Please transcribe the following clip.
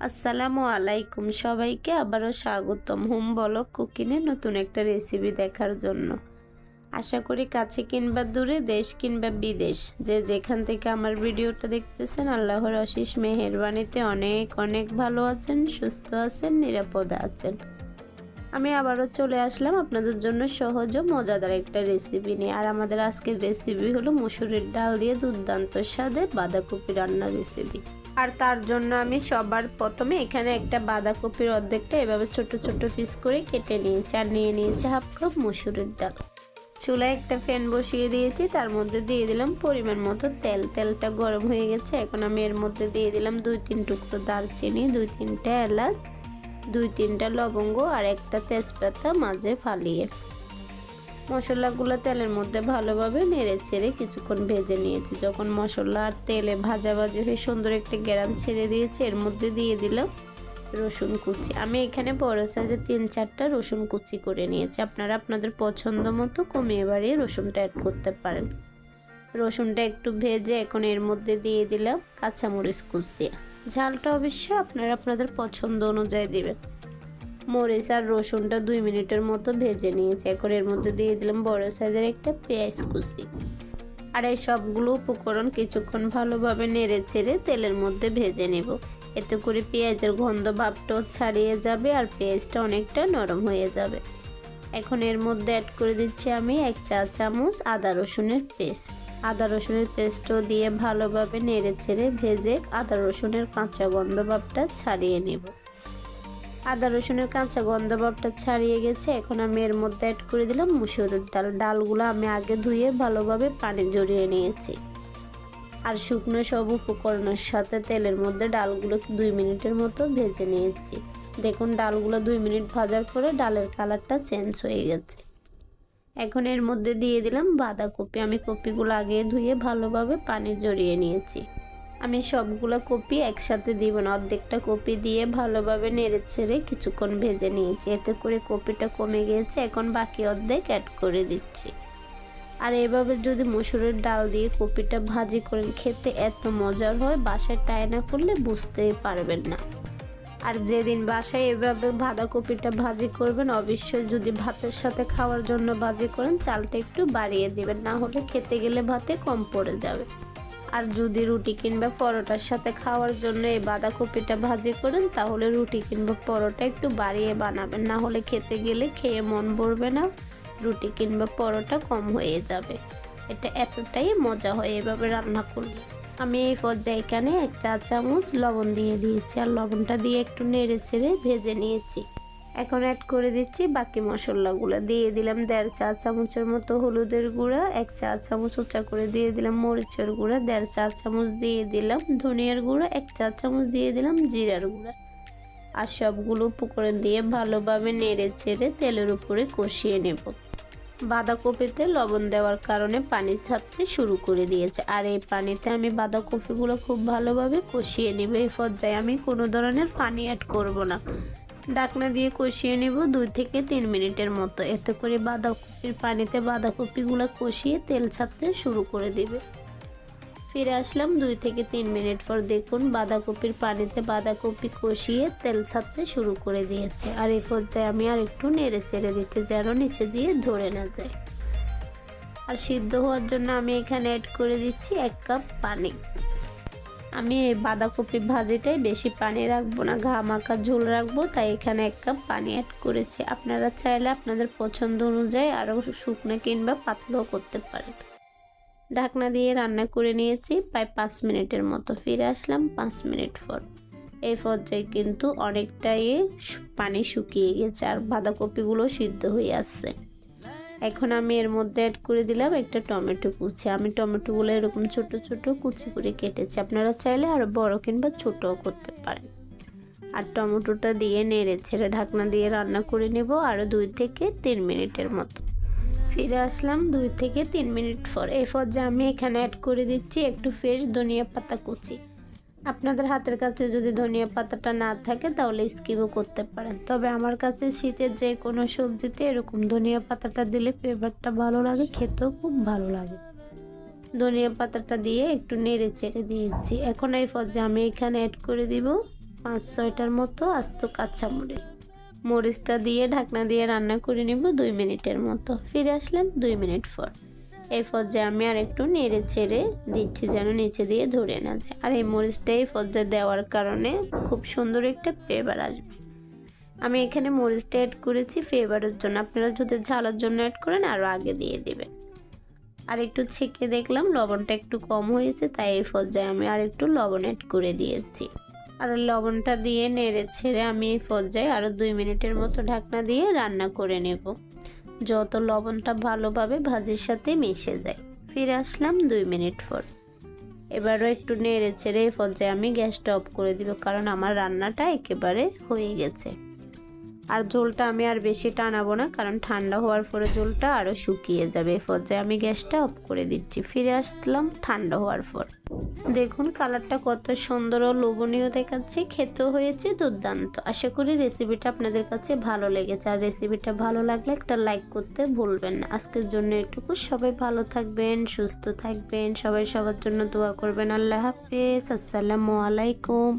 আসসালামু আলাইকুম সবাইকে আবারও স্বাগতম হোম ব্লগ কুকিংয়ে নতুন একটা রেসিপি দেখার জন্য। আশা করি কাছে কিংবা দূরে, দেশ কিংবা বিদেশ, যে যেখান থেকে আমার ভিডিওটা দেখতেছেন আল্লাহর অশেষ মেহেরবানিতে অনেক অনেক ভালো আছেন, সুস্থ আছেন, নিরাপদে আছেন। আমি আবারও চলে আসলাম আপনাদের জন্য সহজ ও মজাদার একটা রেসিপি নিয়ে। আর আমাদের আজকের রেসিপি হলো মসুরের ডাল দিয়ে দুর্দান্ত স্বাদে বাঁধাকপি রান্নার রেসিপি। আর তার জন্য আমি সবার প্রথমে এখানে একটা বাঁধাকপির অর্ধেকটা এভাবে ছোট ছোট পিস করে কেটে নিয়েছি। আর নিয়ে নিয়েছি হাফ কাপ মসুরের ডাল। চুলায় একটা ফ্যান বসিয়ে দিয়েছি, তার মধ্যে দিয়ে দিলাম পরিমাণ মতো তেল। তেলটা গরম হয়ে গেছে, এখন আমি এর মধ্যে দিয়ে দিলাম 2-3 টুকরো দারচিনি, 2-3টা এলাচ, 2-3টা লবঙ্গ আর একটা তেজপাতা মাঝে ফালিয়ে। মশলাগুলো তেলের মধ্যে ভালোভাবে নেড়ে চেড়ে কিছুক্ষণ ভেজে নিয়েছি। যখন মশলা আর তেলে ভাজাভাজি হয়ে সুন্দর একটা গ্রান ছেড়ে দিয়েছে, এর মধ্যে দিয়ে দিলাম রসুন কুচি। আমি এখানে বড় সাইজে 3-4টা রসুন কুচি করে নিয়েছি। আপনারা আপনাদের পছন্দ মতো কমিয়ে বাড়িয়ে রসুনটা অ্যাড করতে পারেন। রসুনটা একটু ভেজে এখন এর মধ্যে দিয়ে দিলাম কাঁচামরিচ কুচি। ঝালটা অবশ্যই আপনারা আপনাদের পছন্দ অনুযায়ী দেবেন। মরিচ আর রসুনটা 2 মিনিটের মতো ভেজে নিয়েছি। এখন এর মধ্যে দিয়ে দিলাম বড় সাইজের একটা পেঁয়াজ কুচি। আর এই সবগুলো উপকরণ কিছুক্ষণ ভালোভাবে নেড়ে চেড়ে তেলের মধ্যে ভেজে নেব। এতে করে পেঁয়াজের গন্ধ ভাবটাও ছাড়িয়ে যাবে আর পেঁয়াজটা অনেকটা নরম হয়ে যাবে। এখন এর মধ্যে অ্যাড করে দিচ্ছি আমি 1 চা চামচ আদা রসুনের পেস্ট। আদা রসুনের পেস্টও দিয়ে ভালোভাবে নেড়ে চেড়ে ভেজে আদা রসুনের কাঁচা গন্ধ ভাবটা ছাড়িয়ে নেব। আদা রসুনের কাঁচা গন্ধ ভাবটা ছাড়িয়ে গেছে, এখন আমি এর মধ্যে অ্যাড করে দিলাম মসুরের ডাল। ডালগুলো আমি আগে ধুয়ে ভালোভাবে পানি ঝরিয়ে নিয়েছি। আর শুকনো সব উপকরণের সাথে তেলের মধ্যে ডালগুলো 2 মিনিটের মতো ভেজে নিয়েছি। দেখুন ডালগুলো 2 মিনিট ভাজার পরে ডালের কালারটা চেঞ্জ হয়ে গেছে। এখন এর মধ্যে দিয়ে দিলাম বাঁধাকপি। আমি কপিগুলো আগে ধুয়ে ভালোভাবে পানি ঝরিয়ে নিয়েছি। আমি সবগুলো কপি একসাথে দিব না, অর্ধেকটা কপি দিয়ে ভালোভাবে নেড়ে ছেড়ে কিছুক্ষণ ভেজে নিয়েছি। এতে করে কপিটা কমে গিয়েছে, এখন বাকি অর্ধেক অ্যাড করে দিচ্ছি। আর এভাবে যদি মসুরের ডাল দিয়ে কপিটা ভাজি করেন, খেতে এত মজার হয়, বাসায় ট্রাই না করলে বুঝতেই পারবেন না। আর যেদিন বাসায় এভাবে বাঁধাকপিটা ভাজি করবেন, অবশ্যই যদি ভাতের সাথে খাওয়ার জন্য ভাজি করেন চালটা একটু বাড়িয়ে দিবেন, না হলে খেতে গেলে ভাতে কম পড়ে যাবে। আর যদি রুটি কিংবা পরোটার সাথে খাওয়ার জন্য এই বাঁধাকপিটা ভাজি করেন, তাহলে রুটি কিংবা পরোটা একটু বাড়িয়ে বানাবেন, না হলে খেতে গেলে খেয়ে মন ভরবে না, রুটি কিংবা পরোটা কম হয়ে যাবে। এটা এতটাই মজা হয় এভাবে রান্না করলে। আমি এই পর্যায়ে এখানে 1 চা চামচ লবণ দিয়ে দিয়েছি। আর লবণটা দিয়ে একটু নেড়ে চেড়ে ভেজে নিয়েছি। এখন অ্যাড করে দিচ্ছি বাকি মশলাগুলো। দিয়ে দিলাম 1.5 চা চামচের মতো হলুদের গুঁড়া, 1 চা চামচ উঁচা করে দিয়ে দিলাম মরিচের গুঁড়া, 1.5 চা চামচ দিয়ে দিলাম ধনিয়ার গুঁড়া, 1 চা চামচ দিয়ে দিলাম জিরার গুঁড়া। আর সবগুলো উপকরণ দিয়ে ভালোভাবে নেড়ে চেড়ে তেলের উপরে কষিয়ে নেব। বাঁধাকপিতে লবণ দেওয়ার কারণে পানি ছাড়তে শুরু করে দিয়েছে। আর এই পানিতে আমি বাঁধাকপিগুলো খুব ভালোভাবে কষিয়ে নেব। এই পর্যায়ে আমি কোনো ধরনের পানি অ্যাড করব না। ঢাকনা দিয়ে কষিয়ে নেব 2 থেকে 3 মিনিটের মতো। এতে করে বাঁধাকপির পানিতে বাঁধাকপিগুলো কষিয়ে তেল ছাড়তে শুরু করে দেবে। ফিরে আসলাম 2 থেকে 3 মিনিট পর। দেখুন বাঁধাকপির পানিতে বাঁধাকপি কষিয়ে তেল ছাড়তে শুরু করে দিয়েছে। আর এই পর্যায়ে আমি আর একটু নেড়ে চেড়ে দিচ্ছি যেন নিচে দিয়ে ধরে না যায়। আর সিদ্ধ হওয়ার জন্য আমি এখানে অ্যাড করে দিচ্ছি 1 কাপ পানি। আমি এই বাঁধাকপি ভাজিটাই বেশি পানি রাখবো না, ঘামাকা ঝোল রাখবো, তাই এখানে 1 কাপ পানি অ্যাড করেছি। আপনারা চাইলে আপনাদের পছন্দ অনুযায়ী আরও শুকনো কিংবা পাতলাও করতে পারেন। ঢাকনা দিয়ে রান্না করে নিয়েছি প্রায় 5 মিনিটের মতো। ফিরে আসলাম 5 মিনিট পর। এই পর্যায়ে কিন্তু অনেকটাই পানি শুকিয়ে গেছে আর বাঁধাকপিগুলো সিদ্ধ হয়ে আসছে। এখন আমি এর মধ্যে অ্যাড করে দিলাম একটা টমেটো কুচি। আমি টমেটোগুলো এরকম ছোট ছোট কুচি করে কেটেছি। আপনারা চাইলে আরও বড় কিংবা ছোটও করতে পারেন। আর টমেটোটা দিয়ে নেড়ে ছেড়ে ঢাকনা দিয়ে রান্না করে নেব আরও 2 থেকে 3 মিনিটের মতো। ফিরে আসলাম 2 থেকে 3 মিনিট পর। এই পর্যায়ে আমি এখানে অ্যাড করে দিচ্ছি একটু ফ্রেশ ধনিয়া পাতা কুচি। আপনাদের হাতের কাছে যদি ধনিয়া পাতাটা না থাকে তাহলে স্কিপও করতে পারেন, তবে আমার কাছে শীতের যে কোনো সবজিতে এরকম ধনিয়া পাতাটা দিলে ফ্লেভারটা ভালো লাগে, খেতেও খুব ভালো লাগে। ধনিয়া পাতাটা দিয়ে একটু নেড়ে চেড়ে দিয়েছি। এখন এই পর্যায়ে আমি এখানে অ্যাড করে দিব 5-6টার মতো আস্ত কাঁচামরিচ। মরিচটা দিয়ে ঢাকনা দিয়ে রান্না করে নিব 2 মিনিটের মতো। ফিরে আসলাম 2 মিনিট পর। এই পর্যায়ে আমি আর একটু নেড়ে চেড়ে দিচ্ছি যেন নিচে দিয়ে ধরে না যায়। আর এই মরিচটা এই পর্যায়ে দেওয়ার কারণে খুব সুন্দর একটা ফ্লেভার আসবে। আমি এখানে মরিচটা অ্যাড করেছি ফ্লেভারের জন্য, আপনারা যদি ঝালের জন্য অ্যাড করেন আরও আগে দিয়ে দিবেন। আর একটু ছেঁকে দেখলাম লবণটা একটু কম হয়েছে, তাই এই পর্যায়ে আমি আর একটু লবণ অ্যাড করে দিয়েছি। আর লবণটা দিয়ে নেড়ে ছেড়ে আমি এই পর্যায়ে আরও 2 মিনিটের মতো ঢাকনা দিয়ে রান্না করে নেব, যত লবণটা ভালোভাবে ভাজির সাথে মিশে যায়। ফিরে আসলাম 2 মিনিট পর। এবারও একটু নেড়ে ছেড়ে এই পর্যায়ে আমি গ্যাসটা অফ করে দিব, কারণ আমার রান্নাটা একেবারে হয়ে গেছে। আর ঝোলটা আমি আর বেশি টানাবো না, কারণ ঠান্ডা হওয়ার পরে ঝোলটা আরও শুকিয়ে যাবে। এই পর্যায়ে আমি গ্যাসটা অফ করে দিচ্ছি। ফিরে আসলাম ঠান্ডা হওয়ার পর। দেখুন কালারটা কত সুন্দর ও লোভনীয় দেখাচ্ছে, খেতেও হয়েছে দুর্দান্ত। আশা করি রেসিপিটা আপনাদের কাছে ভালো লেগেছে। আর রেসিপিটা ভালো লাগলে একটা লাইক করতে ভুলবেন না। আজকের জন্য এটুকু। সবাই ভালো থাকবেন, সুস্থ থাকবেন, সবাই সবার জন্য দোয়া করবেন। আল্লাহ হাফেজ, আসসালামু আলাইকুম।